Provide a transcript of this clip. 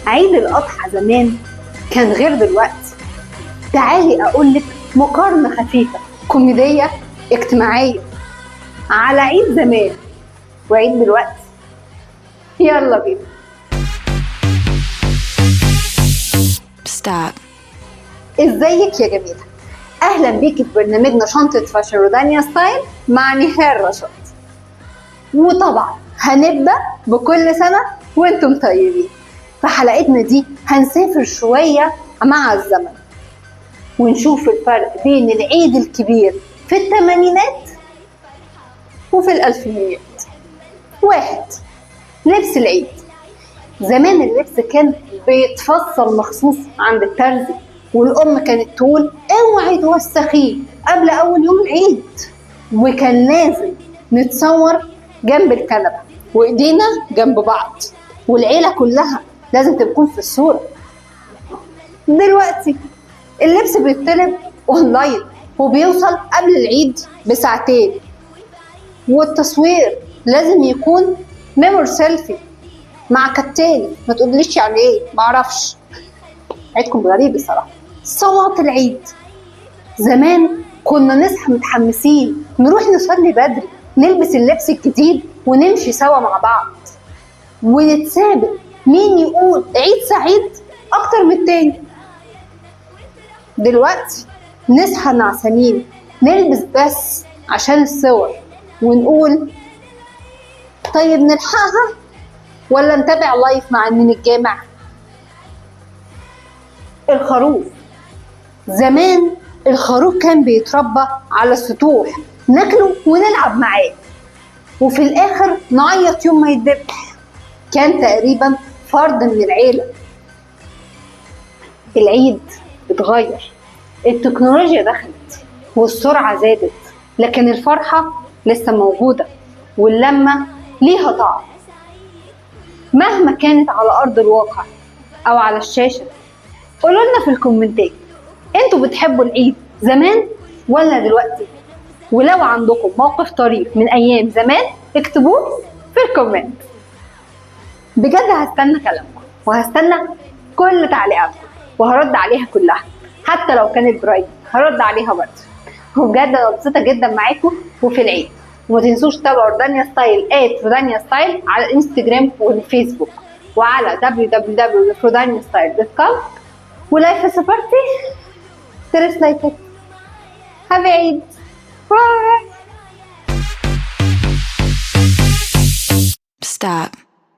عيد الأضحى زمان كان غير دلوقتي. تعالي أقولك مقارنة خفيفة كوميدية اجتماعية على عيد زمان وعيد دلوقتي. يلا بينا. Stop. ازيك يا جميلة؟ أهلا بيكي في برنامجنا شنطة فاشن رودانيا ستايل مع نهال رشاد. وطبعا هنبدأ بكل سنة وانتم طيبين. في حلقتنا دي هنسافر شوية مع الزمن ونشوف الفرق بين العيد الكبير في الثمانينات وفي الألفينيات. 1. لبس العيد. زمان اللبس كان بيتفصل مخصوص عند الترزي، والأم كانت تقول اوعي توسخيه قبل أول يوم العيد، وكان لازم نتصور جنب الكنبة وإيدينا جنب بعض والعيلة كلها لازم تكون في الصورة. دلوقتي اللبس بيطلب أونلاين وبيوصل قبل العيد بساعتين، والتصوير لازم يكون ميمور سيلفي مع كتان. ما تقوليش يعني ايه، معرفش، عيدكم غريب بصراحة. صلاة العيد زمان كنا نصحى متحمسين نروح نصلي بدري، نلبس اللبس الجديد ونمشي سوا مع بعض ونتسابق مين يقول عيد سعيد اكتر من التاني. دلوقتي نصحى نعسانين نلبس بس عشان الصور ونقول طيب نلحقها ولا نتابع لايف مع من الجامع. الخروف زمان الخروف كان بيتربى على السطوح، ناكله ونلعب معاه وفي الاخر نعيط يوم ما يتذبح. كان تقريبا فرد من العيلة. العيد اتغير، التكنولوجيا دخلت والسرعة زادت، لكن الفرحة لسه موجودة واللمة ليها طعم مهما كانت على أرض الواقع أو على الشاشة. قولوا لنا في الكومنتات انتوا بتحبوا العيد زمان ولا دلوقتي؟ ولو عندكم موقف طريف من أيام زمان اكتبوه في الكومنت. بجد هستنى كلامكم وهستنى كل تعليقاتكم وهرد عليها كلها، حتى لو كانت برايفت هرد عليها برضه. وبجد انا مبسوطه جدا معاكم وفي العيد. وما تنسوش تتابعوا رودانيا ستايل @رودانيا ستايل على الانستجرام والفيسبوك وعلى www.rodaniastyle.com. ولايف سبارتي ترسلايتك. هابي عيد. باي. Stop.